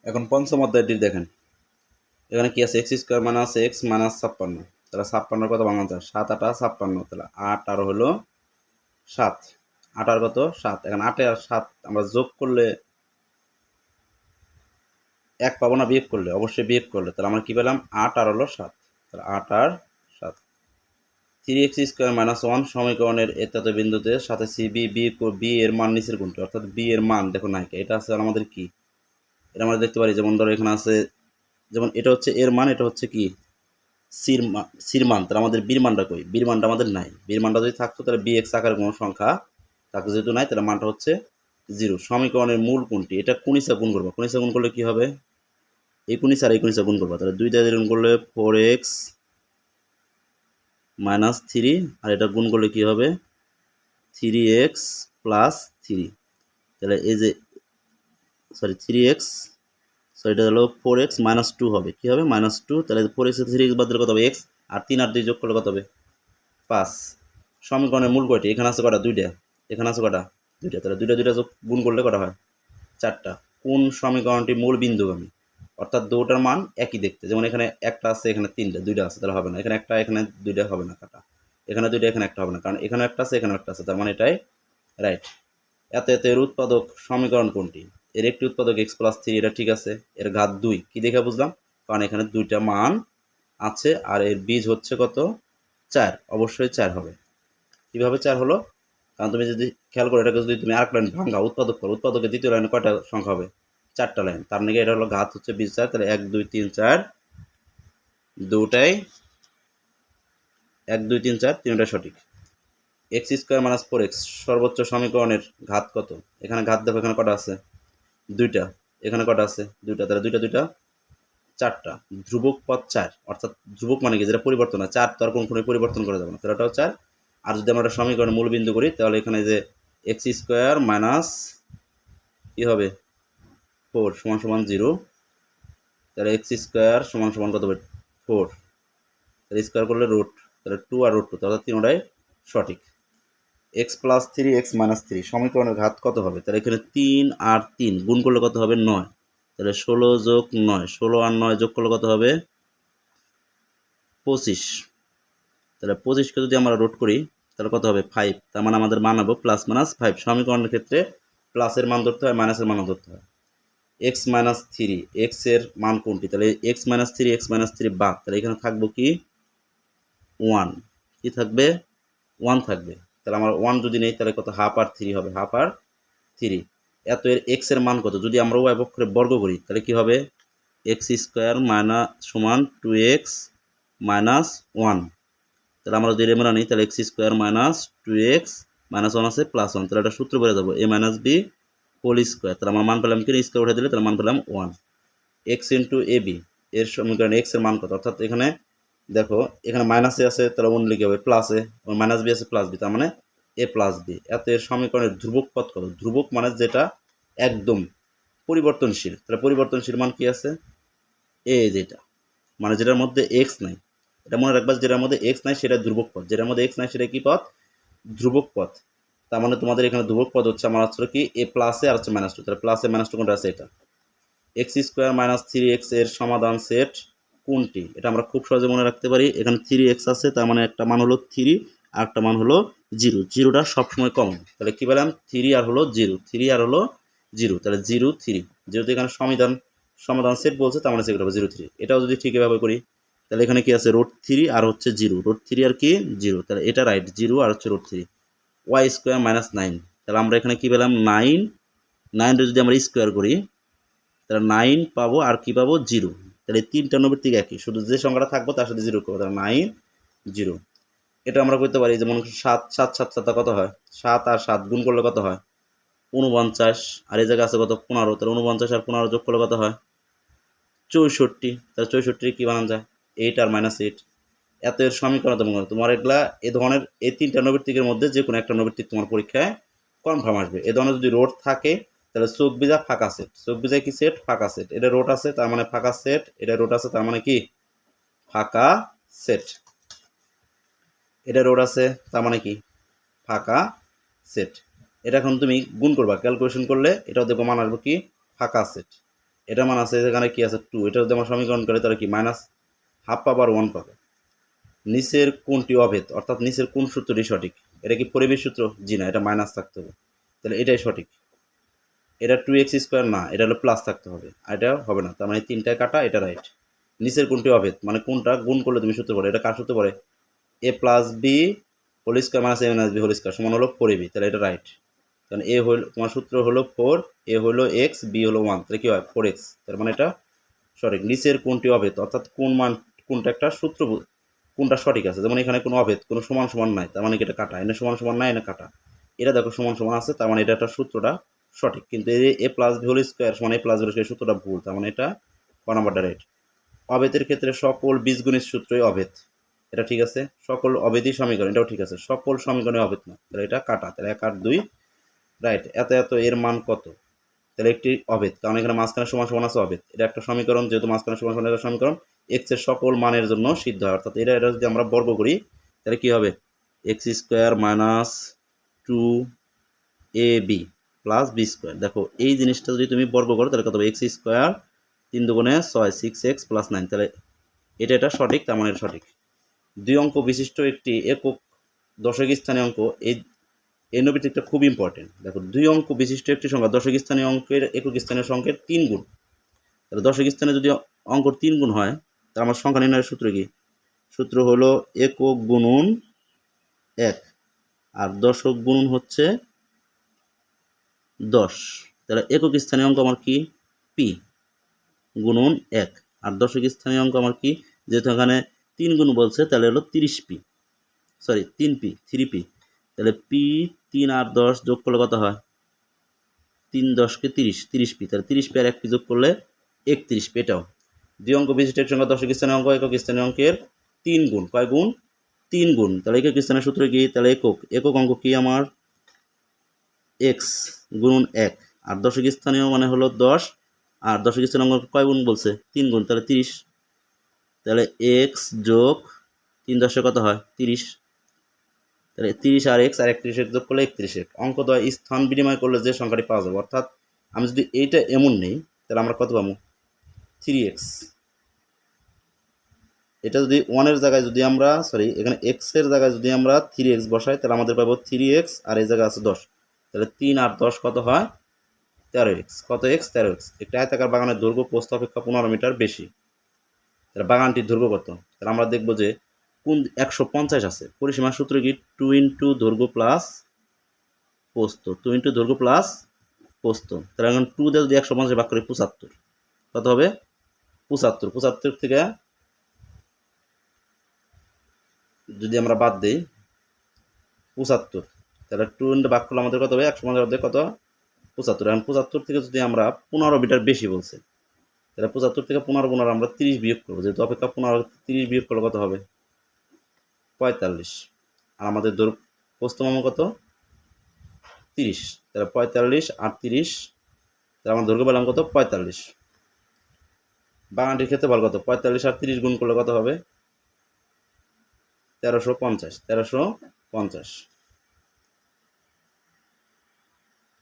এখন পঞ্চম অধ্যায়টি দেখেন, এখানে কি আছে? X square minus x minus 56। তাহলে 56 কত বাংলা যায়? 7 8 56। তাহলে 8 আর হলো 7, 8 আর কত? 7। এখন 8 আর 7 আমরা যোগ করলে 1 পাবো না বিয়োগ করলে? অবশ্যই বিয়োগ করলে। তাহলে আমরা কি পেলাম? 8 আর হলো 7। তাহলে 8 আর 7। 3x স্কোয়ার মাইনাস 1 সমীকরণের এতত বিন্দুতে সাথে সি বি এর মান নিচের কোনটি? অর্থাৎ বি এর মান দেখো না, এটা আছে আমাদের কি, এটা আমরা দেখতে পারি। যেমন ধরো এখানে আছে, যেমন এটা হচ্ছে এর মান, এটা হচ্ছে কি সির মান। তাহলে আমাদের বির মানটা কই? বির মানটা আমাদের নাই। বির মানটা যদি থাকতো তাহলে বি এক্স আকারের কোনো সংখ্যা থাকতো, যেহেতু নাই তাহলে মানটা হচ্ছে 0। সমীকরণের মূল কোনটি? এটা কোনিসা গুণ করবো। কোনিসা গুণ করলে কি হবে? এই কোনিসা আর এই কোনিসা গুণ করবো। তাহলে দুইটা গুণ করলে 4x মাইনাস 3, আর এটা গুণ করলে কি হবে? 3x plus 3। তাহলে এই যে সরি এটা হলো 4x মাইনাস 2 হবে। কি হবে? মাইনাস 2। তাহলে 4x 3x বাদ দিলে কত হবে? x। আর 3 আর 2 যোগ করলে কত হবে? 5। সমীকরণের মূল কয়টি? এখানে আছে কটা? দুইটা। এখানে আছে কটা? দুইটা। তাহলে দুইটা যোগ গুণ করলে কটা হয়? 4টা। কোন সমীকরণটি মূল বিন্দুগামী? অর্থাৎ দুটার মান একই দেখতে। যেমন এখানে একটা আছে, এখানে তিনটা, দুইটা আছে, তাহলে হবে না। এখানে একটা, এখানে দুইটা হবে না, কাটা। এখানে দুইটা, এখানে একটা হবে না, কারণ এখানে একটা আছে, এখানে একটা আছে, তার মানে এটাই রাইট। এর উৎপাদক সমীকরণ কোনটি? এর একটি উৎপাদক x প্লাস 3, এটা ঠিক আছে। এর ঘাত 2 কি দেখে বুঝলাম? কারণ এখানে দুইটা মান আছে, আর এর বীজ হচ্ছে কত? 4। অবশ্যই 4 হবে। কিভাবে 4 হলো? কারণ তুমি যদি খেয়াল করো, এটাকে যদি তুমি আরেক লাইন ভাঙা উৎপাদক করো, উৎপাদকের দ্বিতীয় লাইনে কয়টা সংখ্যা হবে? 4টা লাইন। তার নাকি এটা হলো ঘাত হচ্ছে বীজ 4। তাহলে 1 2 3 4 দুটাই 1 2 3 4 তিনটাই সঠিক। এক্স স্কোয়ার মাইনাস 4x সর্বোচ্চ সমীকরণের ঘাত কত? এখানে ঘাত দেখো, এখানে কটা আছে? দুইটা। এখানে কটা আছে? দুইটা। তাহলে দুইটা দুইটা 4টা। ধ্রুবক পদ 4, অর্থাৎ ধ্রুবক মানে কি? যেটা পরিবর্তন হয়। 4 তো আর কোনো পরিবর্তন করা যাবে না, তাহলে ওটাও 4। আর যদি আমরা একটা সমীকরণের মূল বিন্দু করি, তাহলে এখানে যে এক্স স্কোয়ার মাইনাস কি হবে? 4 সমান সমান 0। তাহলে এক্স স্কোয়ার সমান সমান কত হবে? 4। তাহলে স্কোয়ার করলে রুট, তাহলে 2 আর √2, তাহলে তিনটাই সঠিক। এক্স প্লাস 3x মাইনাস 3 সমীকরণের ঘাত কত হবে? তাহলে এখানে 3 আর 3 গুণ করলে কত হবে? 9। তাহলে 16 যোগ 9, 16 আর 9 যোগ করলে কত হবে? 25। তাহলে 25কে যদি আমরা রুট করি তাহলে কত হবে? 5। তার মানে আমাদের মান হবে প্লাস মাইনাস 5। সমীকরণের ক্ষেত্রে প্লাসের মান ধরতে হয়, মাইনাসের মান ধরতে হয়। এক্স মাইনাস 3, এক্স এর মান কোনটি? তাহলে এক্স মাইনাস 3 বাদ। তাহলে এখানে থাকবো কি? 1। কি থাকবে? 1 থাকবে। তাহলে আমার 1 যদি নেই, তাহলে কত? হাফ আর 3 হবে, হাফ আর 3। এর এক্স এর মান কত? যদি আমরা উভয় পক্ষের বর্গ করি তাহলে কি হবে? এক্স স্কোয়ার মাইনাস সমান 2x মাইনাস 1। তাহলে আমরা যদি রেমেরা নিই, তাহলে x square minus 2x minus 1 আছে প্লাস 1। তাহলে এটা সূত্র বেড়ে যাবো a minus b whole square. তাহলে আমার মান পেলাম কি? স্কোয়ার উঠে দিলে তাহলে মান পেলাম 1। এক্স ইন্টু এ বি এর সমীকরণ এক্স এর মান কত? অর্থাৎ এখানে দেখো, এখানে মাইনাসে আছে, তাহলে অন্য লিখে হবে প্লাসে, মাইনাস বি আছে প্লাস বি, তার মানে এ প্লাস বি। এর সমীকরণের ধ্রুবক পদ কত? ধ্রুবক মানে যেটা একদম পরিবর্তনশীল। তাহলে পরিবর্তনশীল মান কি আছে? এ, যেটা মানে যেটার মধ্যে এক্স নাই। এটা মনে রাখবা, যেটার মধ্যে এক্স নাই সেটা ধ্রুবক পদ, যেটার মধ্যে এক্স নাই সেটা কি পদ? ধ্রুবক পদ। তার মানে তোমাদের এখানে ধ্রুবক পদ হচ্ছে আমার হচ্ছে কি? এ প্লাসে আর হচ্ছে মাইনাস 2। তাহলে প্লাসে মাইনাস 2 কোনটা আছে? এটা। এক্স স্কোয়ার মাইনাস 3x এর সমাধান সেট কোনটি? এটা আমরা খুব সহজে মনে রাখতে পারি। এখানে 3x আছে, তার মানে একটা মান হলো 3 আর একটা মান হলো 0। জিরোটা সবসময় কমন। তাহলে কি পেলাম? 3 আর হলো 0, 3 আর হলো 0, তাহলে 0 3। যেহেতু এখানে সমাধান সেট বলছে, তার মানে সেটা হবে 0 3। এটাও যদি ঠিক এভাবে করি, তাহলে এখানে কি আছে? √3 আর হচ্ছে 0, √3 আর কি 0, তাহলে এটা রাইট, 0 আর হচ্ছে √3। ওয়াই স্কোয়ার মাইনাস 9, তাহলে আমরা এখানে কি পেলাম? 9। 9 যদি আমরা স্কোয়ার করি তাহলে 9 পাবো, আর কি পাবো? 0। তাহলে 3টা নৈর্ব্যক্তিক একই, শুধু যে সংখ্যাটা থাকবো তার সাথে 0 করবো, তাহলে 9 0। এটা আমরা করতে পারি, যেমন 7 7 7 7 কত হয়? 7 আর 7 গুণ করলে কত হয়? 49। আর এই জায়গায় আছে কত? 15। তাহলে 49 আর 15 যোগ করলে কত হয়? 64। তাহলে 64 কি বানান যায়? 8 আর মাইনাস 8। এর সমীকরণ তোমার এগুলা এ ধরনের এই 3টা নৈর্ব্যক্তিকের মধ্যে যে কোনো একটা নৈর্ব্যক্তিক তোমার পরীক্ষায় কনফার্ম আসবে। এ ধরনের যদি রোড থাকে তাহলে চোখ বিজা ফাঁকা সেট, চোখ বিজা কি সেট? ফাঁকা সেট। এটা রোড আছে তার মানে ফাঁকা সেট, এটা রোড আছে তার মানে কি? ফাঁকা সেট। এটা রোড আছে তার মানে কি? ফাঁকা সেট। এটা এখন তুমি গুণ করবা, ক্যালকুলেশন করলে এটাও দেখবো মান আসবে কি? ফাঁকা সেট। এটা মান আছে, এখানে কি আছে 2, এটা যদি আমরা সমীকরণ করি তাহলে কি মাইনাস হাফ পাবো আর 1 পাবো। নিচের কোনটি অভেদ, অর্থাৎ নিচের কোন সূত্রটি সঠিক? এটা কি পরিবেশ সূত্র? জি না, এটা মাইনাস থাকতে হবে, তাহলে এটাই সঠিক। এটা 2x² না, এটা হলো প্লাস থাকতে হবে, আর এটা হবে না, তার মানে 3টায় কাটা, এটা রাইট। নিচের কোনটি অভেদ মানে কোনটা গুণ করলে তুমি সূত্র পড়ে, এটা কার সূত্র পড়ে? a plus B whole square minus a minus B whole square সমান হলো 4ab, তাহলে এটা রাইট। কারণ এ হল তোমার সূত্র হলো 4, এ হলো x, বি হলো 1, তাহলে কি হয় 4x, তার মানে এটা সঠিক। নিচের কোনটি অভেদ, অর্থাৎ কোন মান কোনটা একটা সূত্র কোনটা সঠিক আছে, যেমন এখানে কোনো অভেদ, কোনো সমান সমান নাই, তার মানে এটা কাটা, এনে সমান সমান নাই, এনে কাটা, এটা দেখো সমান সমান আছে, তার মানে এটা একটা সূত্রটা সঠিক। কিন্তু এই এ প্লাস বি হোল স্কোয়ার সমান এ প্লাস বি হোল স্কোয়ার সূত্রটা ভুল, তার মানে এটা ক নাম্বারটা রাইট। অভেদের ক্ষেত্রে সকল বীজগণিত সূত্রই অভেদ, এটা ঠিক আছে। সকল অভেদই সমীকরণ, এটাও ঠিক আছে। সকল সমীকরণে অভেদ না, তাহলে এটা কাটা, তাহলে 1 আর 2 রাইট। এত এত এর মান কত, তাহলে একটি অভেদ, কারণ এখানে মাঝখানে সমান সমান আছে, অভেদ। এটা একটা সমীকরণ, যেহেতু মাঝখানে সমান সমান একটা সমীকরণ, এক্স এর সকল মানের জন্য সিদ্ধ হয়, অর্থাৎ এটা যদি আমরা বর্গ করি তাহলে কি হবে, x² minus 2ab plus b²। দেখো এই জিনিসটা যদি তুমি বর্গ করো তাহলে কত হবে, x² 3 দুগুণে 6, 6x প্লাস 9, তাহলে এটা সঠিক, তার মানে সঠিক। 2 অঙ্ক বিশিষ্ট একটি একক দশক স্থানীয় অঙ্ক, এই নবিটিকটা খুব ইম্পর্টেন্ট। দেখো 2 অঙ্ক বিশিষ্ট একটি সংখ্যা দশক স্থানীয় অঙ্কের একক স্থানীয় সংখ্যার 3 গুণ, তাহলে দশক স্থানে যদি অঙ্কর 3 গুণ হয় তাহলে আমার সংখ্যা নির্ণয়ের সূত্র কি? সূত্র হলো একক গুণন 1 আর দশক গুণন হচ্ছে 10, তাহলে একক স্থানীয় অঙ্ক আমার কি পি গুণন 1 আর দশক স্থানীয় অঙ্ক আমার কি, যেহেতু এখানে 3 গুণ বলছে তাহলে হলো 30p, সরি 3p, তাহলে পি 3 আর 10 যোগ করলে কত হয়, 3 10কে 30, 30p, তাহলে 30p আর 1p যোগ করলে 31p। এটাও 2 অঙ্ক বিশিষ্ট এক সংখ্যা দশক স্থানীয় অঙ্ক একক স্থানীয় অঙ্কের 3 গুণ, কয় গুণ? 3 গুণ। তাহলে একক স্থানের সূত্র কি, তাহলে একক অঙ্ক কি আমার x গুণন 1 আর দশক স্থানীয় মানে হলো 10, আর দশক স্থানীয় অঙ্ক কয় গুণ বলছে, 3 গুণ, তাহলে 30, তাহলে x যোগ 3 10 কত হয় 30, তাহলে 30 আর x আর 31 যোগ করলে 31। অঙ্ক দ্বয় স্থান বিনিময় করলে যে সংখ্যাটি পাওয়া যাবে, অর্থাৎ আমি যদি এইটা এমন নেই তাহলে আমরা কত পাবো 3x। এটা যদি 1 এর জায়গায় যদি আমরা এখানে x এর জায়গায় যদি আমরা 3x বসাই তাহলে আমাদের পাবো 3x, আর এই জায়গায় আছে 10, তাহলে 3 আর 10 কত হয় 13x। কত x? 13x। একটা আয়তাকার বাগানের দৈর্ঘ্য প্রস্থ অপেক্ষা 15 মিটার বেশি, তাহলে বাগানটির দৈর্ঘ্য কত? তাহলে আমরা দেখবো যে কোন 150 আছে, পরিসীমার সূত্র কি 2 ইন্টু দৈর্ঘ্য প্লাস প্রস্থ, 2 ইন্টু দৈর্ঘ্য প্লাস প্রস্থ, তাহলে এখন 2 দিয়ে যদি 150 ভাগ করি 75, কত হবে 75। 75 থেকে যদি আমরা বাদ দিই 75, তাহলে 2 ইন্টু ভাগ করলে আমাদের কত হবে 150 মধ্যে কত 75। এখন 75 থেকে যদি আমরা 15 মিটার বেশি বলছে, তাহলে 75 থেকে 15 আমরা 30 বিয়োগ করবো, যেহেতু অপেক্ষা 15, 30 বিয়োগ করলে কত হবে 45, আর আমাদের প্রস্থ মান কত 30, তাহলে 45 আর 30, তাহলে আমরা দৈর্ঘ্য পেলাম কত 45। বাগানটির ক্ষেত্রে বল কত, 45 আর 30 গুণ করলে কত হবে 1350, 1350।